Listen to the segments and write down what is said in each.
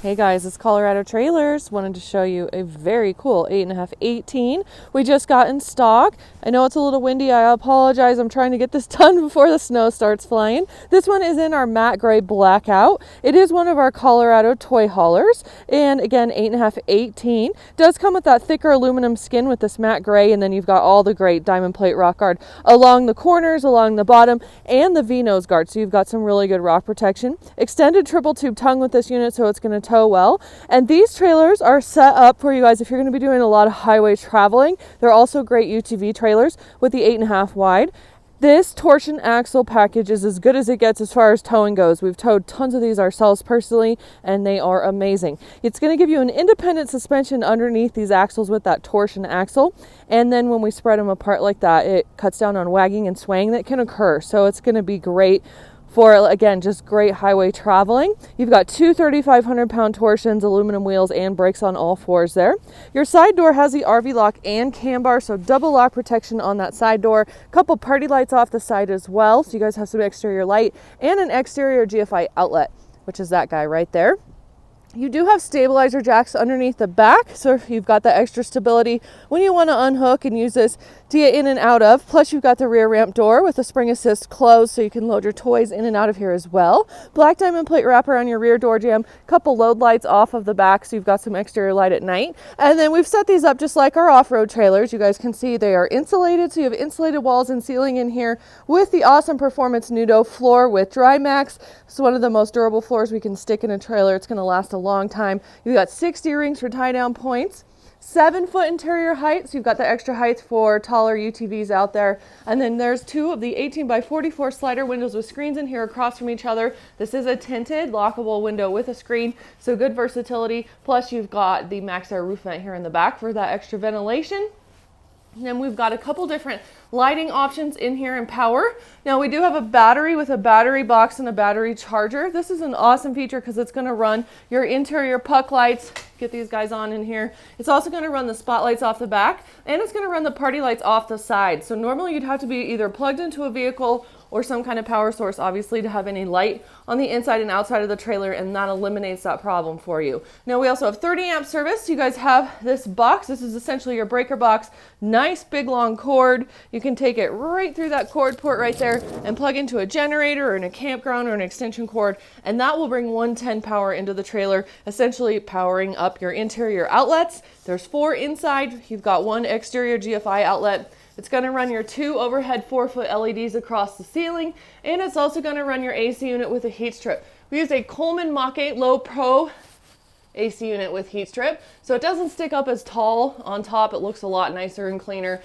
Hey guys, it's Colorado Trailers. Wanted to show you a very cool 8.5 18 we just got in stock. I know it's a little windy. I apologize. I'm trying to get this done before the snow starts flying. This one is in our matte gray blackout. It is one of our Colorado toy haulers, and again 8.5 18 does come with that thicker aluminum skin with this matte gray, and then you've got all the great diamond plate rock guard along the corners, along the bottom, and the V-nose guard, so you've got some really good rock protection. Extended triple tube tongue with this unit, so it's going to tow well. And these trailers are set up for you guys if you're going to be doing a lot of highway traveling. They're also great UTV trailers with the 8.5 wide. This torsion axle package is as good as it gets as far as towing goes. We've towed tons of these ourselves personally, and they are amazing. It's going to give you an independent suspension underneath these axles with that torsion axle, and then when we spread them apart like that, it cuts down on wagging and swaying that can occur. So it's going to be great for, again, just great highway traveling. You've got two 3,500-pound torsions, aluminum wheels, and brakes on all fours there. Your side door has the RV lock and cam bar, so double lock protection on that side door. A couple party lights off the side as well, so you guys have some exterior light, and an exterior GFI outlet, which is that guy right there. You do have stabilizer jacks underneath the back, so if you've got that extra stability when you want to unhook and use this to get in and out of. Plus you've got the rear ramp door with the spring assist closed, so you can load your toys in and out of here as well. Black diamond plate wrapper on your rear door jamb, couple load lights off of the back, so you've got some exterior light at night. And then we've set these up just like our off-road trailers. You guys can see they are insulated, so you have insulated walls and ceiling in here with the awesome Performance Nudo floor with Dry Max. It's one of the most durable floors we can stick in a trailer. It's going to last a long time. You've got 6 D-rings for tie down points, 7-foot interior height, so you've got the extra height for taller UTVs out there. And then there's 2 of the 18x44 slider windows with screens in here across from each other. This is a tinted lockable window with a screen, so good versatility. Plus you've got the Max Air roof vent here in the back for that extra ventilation. And then we've got a couple different lighting options in here and power. Now we do have a battery with a battery box and a battery charger. This is an awesome feature because it's going to run your interior puck lights. Get these guys on in here. It's also going to run the spotlights off the back, and it's going to run the party lights off the side. So normally you'd have to be either plugged into a vehicle or some kind of power source, obviously, to have any light on the inside and outside of the trailer, and that eliminates that problem for you. Now we also have 30 amp service. You guys have this box. This is essentially your breaker box. Nice big long cord. You can take it right through that cord port right there and plug into a generator or in a campground or an extension cord, and that will bring 110 power into the trailer, essentially powering up your interior outlets. There's 4 inside. You've got 1 exterior GFI outlet. It's going to run your 2 overhead 4-foot LEDs across the ceiling, and it's also going to run your AC unit with a heat strip. We use a Coleman Mach 8 Low Pro AC unit with heat strip, so it doesn't stick up as tall on top. It looks a lot nicer and cleaner.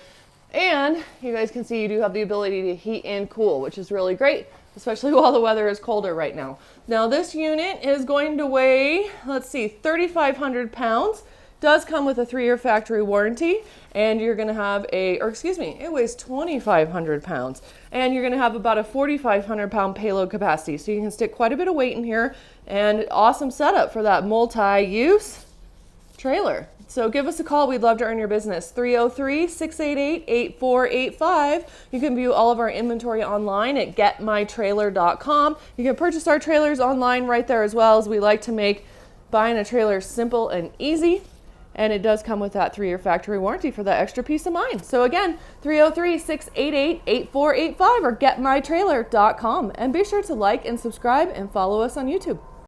And you guys can see you do have the ability to heat and cool, which is really great, especially while the weather is colder right now. Now this unit is going to weigh, 3,500 pounds. Does come with a 3-year factory warranty, and you're going to have it weighs 2,500 pounds, and you're going to have about a 4,500 pound payload capacity, so you can stick quite a bit of weight in here, and awesome setup for that multi-use trailer. So give us a call. We'd love to earn your business. 303-688-8485. You can view all of our inventory online at getmytrailer.com. You can purchase our trailers online right there as well, as we like to make buying a trailer simple and easy. And it does come with that 3-year factory warranty for that extra peace of mind. So again, 303-688-8485 or getmytrailer.com. And be sure to like and subscribe and follow us on YouTube.